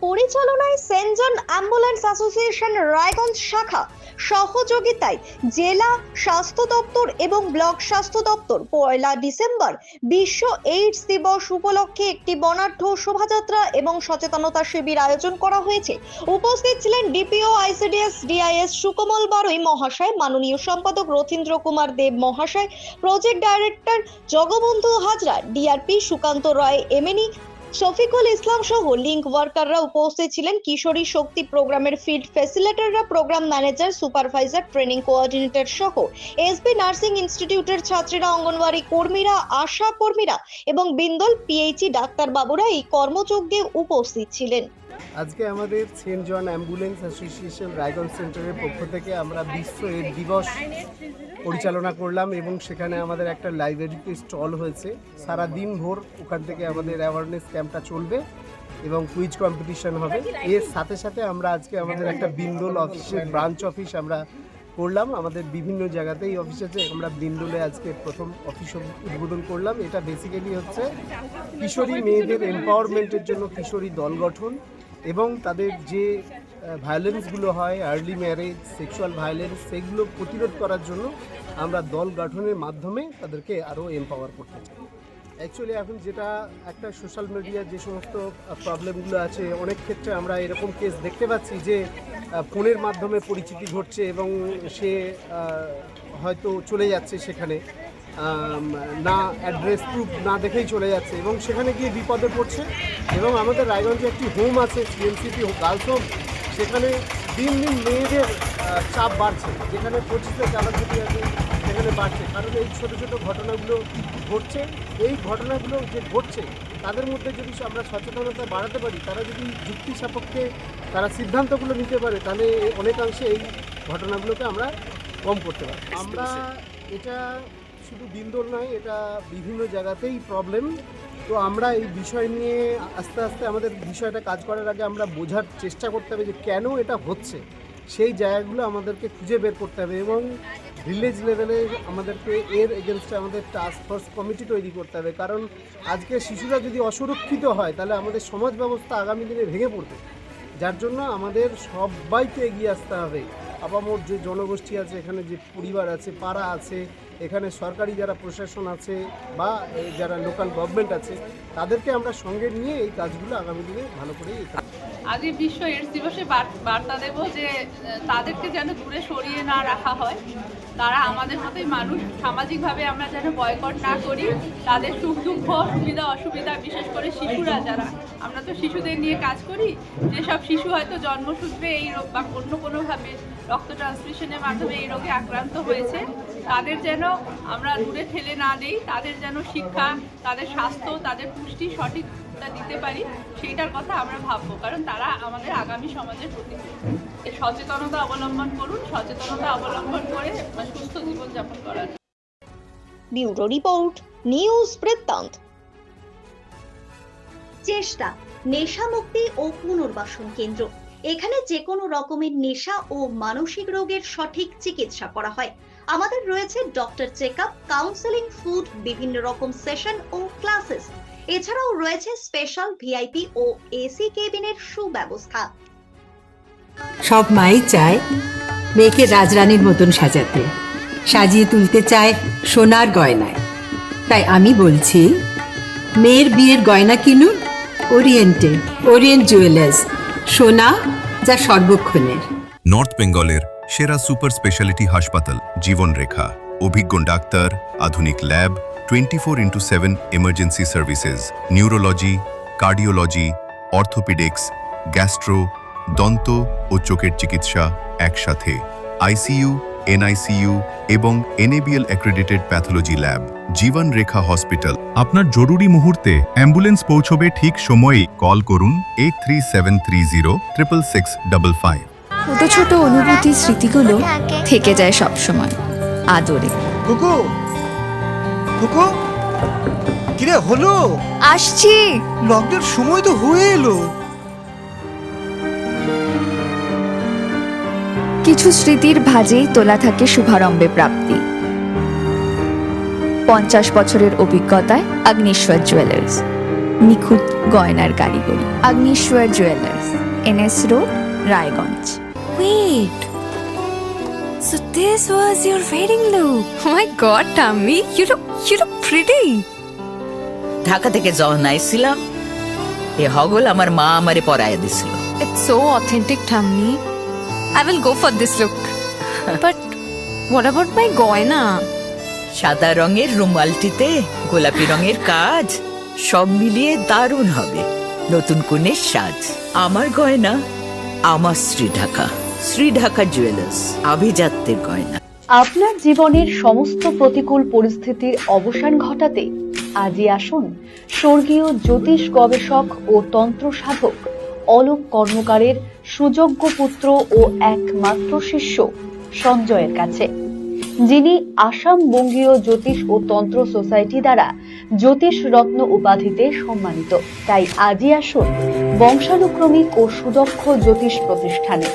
পরিচালনায় সেন্ট জন ambulance association Raiganj শাখা সহযোগিতায় জেলা স্বাস্থ্য দপ্তর এবং ব্লক স্বাস্থ্য দপ্তর 1 ডিসেম্বর বিশ্ব এইডস দিবস উপলক্ষে একটি বর্ণাঢ্য শোভাযাত্রা এবং সচেতনতা শিবির আয়োজন করা হয়েছে। উপস্থিত ছিলেন DPO ICDS DIS Sukamal Barui মহাশয়, মাননীয় সম্পাদক রথীন্দ্র কুমার দেব মহাশয়, project director Jagabandhu Hazra, DRP Sukanta Roy MNE, Shafikul Islam সহ লিঙ্ক ওয়ার্কাররা উপস্থিত ছিলেন। কিশোরী শক্তি প্রোগ্রামের ফিল্ড ফ্যাসিলিটেটররা, program manager, supervisor, training coordinator সহ এসবি নার্সিং ইনস্টিটিউটের ছাত্রীরা, অঙ্গনওয়াড়ি কর্মীরা, আশা কর্মীরা এবং বিন্দল পিএইচি ডাক্তার বাবুরা এই কর্মযজ্ঞে উপস্থিত ছিলেন। আজকে আমাদের সেন্ট জন অ্যাম্বুলেন্স অ্যাসোসিয়েশন রায়গঞ্জ সেন্টারের পক্ষ থেকে আমরা বিশ্ব এইডস দিবস পরিচালনা করলাম এবং সেখানে আমাদের একটা লাইব্রেরিতে স্টল হয়েছে। সারা দিন ভোর ওখান থেকে আমাদের অ্যাওয়ারনেস ক্যাম্পটা চলবে এবং কুইজ কম্পিটিশন হবে। এর সাথে সাথে আমরা আজকে আমাদের একটা বিন্দল অফিসের ব্রাঞ্চ অফিস আমরা করলাম। আমাদের বিভিন্ন জায়গাতেই অফিস আছে, আমরা বিন্দলে আজকে প্রথম অফিস উদ্বোধন করলাম। এটা বেসিক্যালি হচ্ছে কিশোরী মেয়েদের এম্পাওয়ারমেন্টের জন্য কিশোরী দল গঠন এবং তাদের যে ভায়োলেন্সগুলো হয়, আর্লি ম্যারেজ, সেক্সুয়াল ভায়োলেন্স, সেগুলো প্রতিরোধ করার জন্য আমরা দল গঠনের মাধ্যমে তাদেরকে আরও এম্পাওয়ার করতে চাই। অ্যাকচুয়ালি এখন যেটা একটা সোশ্যাল মিডিয়ার যে সমস্ত প্রবলেমগুলো আছে, অনেক ক্ষেত্রে আমরা এরকম কেস দেখতে পাচ্ছি যে ফোনের মাধ্যমে পরিচিতি ঘটছে এবং সে হয়তো চলে যাচ্ছে সেখানে, না অ্যাড্রেস প্রুফ না দেখেই চলে যাচ্ছে এবং সেখানে গিয়ে বিপদে পড়ছে। এবং আমাদের রায়গঞ্জে একটি হোম আছে, সিএমসিপি গার্লস হোম, সেখানে দিন দিন মেয়েদের চাপ বাড়ছে, যেখানে 25 চালাচুটি আছে সেখানে বাড়ছে, কারণ এই ছোটো ছোটো ঘটনাগুলো ঘটছে। এই ঘটনাগুলো যে ঘটছে তাদের মধ্যে যদি আমরা সচেতনতা বাড়াতে পারি, তারা যদি যুক্তি সাপেক্ষে তারা সিদ্ধান্তগুলো নিতে পারে, তাহলে অনেকাংশে এই ঘটনাগুলোকে আমরা কম করতে পারি। আমরা এটা শুধু বিন্দর নয়, এটা বিভিন্ন জায়গাতেই প্রবলেম। তো আমরা এই বিষয় নিয়ে আস্তে আস্তে আমাদের বিষয়টা কাজ করার আগে আমরা বোঝার চেষ্টা করতে হবে যে কেন এটা হচ্ছে, সেই জায়গাগুলো আমাদেরকে খুঁজে বের করতে হবে এবং ভিলেজ লেভেলে আমাদেরকে এর এগেনস্টে আমাদের টাস্ক ফোর্স কমিটি তৈরি করতে হবে। কারণ আজকে শিশুরা যদি অসুরক্ষিত হয় তাহলে আমাদের সমাজ ব্যবস্থা আগামী দিনে ভেঙে পড়বে, যার জন্য আমাদের সবাইকে এগিয়ে আসতে হবে। আপামর যে জনগোষ্ঠী আছে, এখানে যে পরিবার আছে, পাড়া আছে, এখানে সরকারি যারা প্রশাসন আছে বা যারা লোকাল গভর্নমেন্ট আছে, তাদেরকে আমরা সঙ্গে নিয়ে এই কাজগুলো আগামী দিনে ভালো করে। আজকে বিশ্ব এইডস দিবসে বার্তা দেব যে তাদেরকে যেন দূরে সরিয়ে না রাখা হয়। তারা আমাদের মতোই মানুষ, সামাজিকভাবে আমরা যেন বয়কট না করি। তাদের সুখ দুঃখ, সুবিধা অসুবিধা, বিশেষ করে শিশুরা যারা, আমরা তো শিশুদের নিয়ে কাজ করি, যেসব শিশু হয়তো জন্মসূত্রে এই রোগ বা অন্য কোনোভাবে রক্ত ট্রান্সমিশনের মাধ্যমে এই রোগে আক্রান্ত হয়েছে, তাদের যেন আমরা দূরে ঠেলে না দেই। তাদের যেন শিক্ষা, তাদের স্বাস্থ্য, তাদের পুষ্টি সঠিক দিতে পারি, সেইটার কথা আমরা ভাববো, কারণ তারা আমাদের আগামী সমাজের প্রতিনিধি। এই সচেতনতা অবলম্বন করুন, সচেতনতা অবলম্বন করে সুস্থ জীবনযাপন করার। ব্যুরো রিপোর্ট, নিউজ বৃত্তান্ত। চেষ্টা নেশা মুক্তি ও পুনর্বাসন কেন্দ্র। এখানে যে কোনো রকমের নেশা ও মানসিক রোগের সঠিক চিকিৎসা করা হয়। আমাদের রয়েছে ডক্টর চেকআপ, কাউন্সেলিং, ফুড, বিভিন্ন রকম সেশন ও ক্লাসেস। এছাড়াও রয়েছে স্পেশাল ভিআইপি ও এসি কেবিনের সুব্যবস্থা। সব মাই চায় মেয়েকে রাজরানীর মতন সাজাতে, সাজিয়ে তুলতে চায় সোনার গয়নায়। তাই আমি বলছি, মেয়ের বিয়ের গয়না কিনুন ওরিয়েন্টে, ওরিয়েন্ট জুয়েলার্স, সোনা যা সর্বক্ষণের। নর্থ বেঙ্গলের সেরা সুপার স্পেশালিটি হাসপাতাল জীবনরেখা, অভিজ্ঞ ডাক্তার, আধুনিক lab, 24x7 emergency services, neurology, cardiology, orthopaedics, gastro, দন্ত ও চোখের চিকিৎসা একসাথে, আইসিইউ, এনআইসিইউ এবং NABL অ্যাক্রেডিটেড প্যাথোলজি ল্যাব। জীবন রেখা হসপিটাল। আপনার জরুরি মুহূর্তে অ্যাম্বুলেন্স পৌঁছবে ঠিক সময়েই। কল করুন 8373066555। ছোট ছোট অনুভূতি, স্মৃতিগুলো থেকে যায় সব সময় আদরে। কুকু কুকু, কিরে হলো? আসছি। লকডাউন সময় তো হয়ে এলো। কিছু স্মৃতির ভাজেই তোলা থাকে শুভারম্ভে প্রাপ্তি। 50 বছরের অভিজ্ঞতায় অগ্নিশ্বর জুয়েলার্স। নিখুঁত গয়নার কারিগরি। Agnishwar jewellers, NS road, Raiganj. Wait. So this was your wedding look. Oh my god, Tammy, you look pretty. Dhaka থেকে যখন আইছিলাম এ হগল আমার মা আমারে পরাইয়া দিছিল। It's so authentic, Tammy. I will go for this look. But what about my goina? সাদা রঙের রুমালটিতে গোলাপি রঙের কাজ, সব মিলিয়ে দারুণ হবে নতুন কনের সাজ। আমার গয়না আমার শ্রী ঢাকা জুয়েলার্স, আভিজাত্যের গয়না। আপনার জীবনের সমস্ত প্রতিকূল পরিস্থিতির অবসান ঘটাতে আজই আসুন স্বর্গীয় জ্যোতিষ গবেষক ও তন্ত্র সাধক অলোক কর্মকারের সুযোগ্য পুত্র ও একমাত্র শিষ্য সঞ্জয়ের কাছে, যিনি আসাম বঙ্গীয় জ্যোতিষ ও তন্ত্র সোসাইটি দ্বারা জ্যোতিষ রত্ন উপাধিতে সম্মানিত। তাই আজই আসুন বংশানুক্রমিক ও সুদক্ষ জ্যোতিষ প্রতিষ্ঠানে।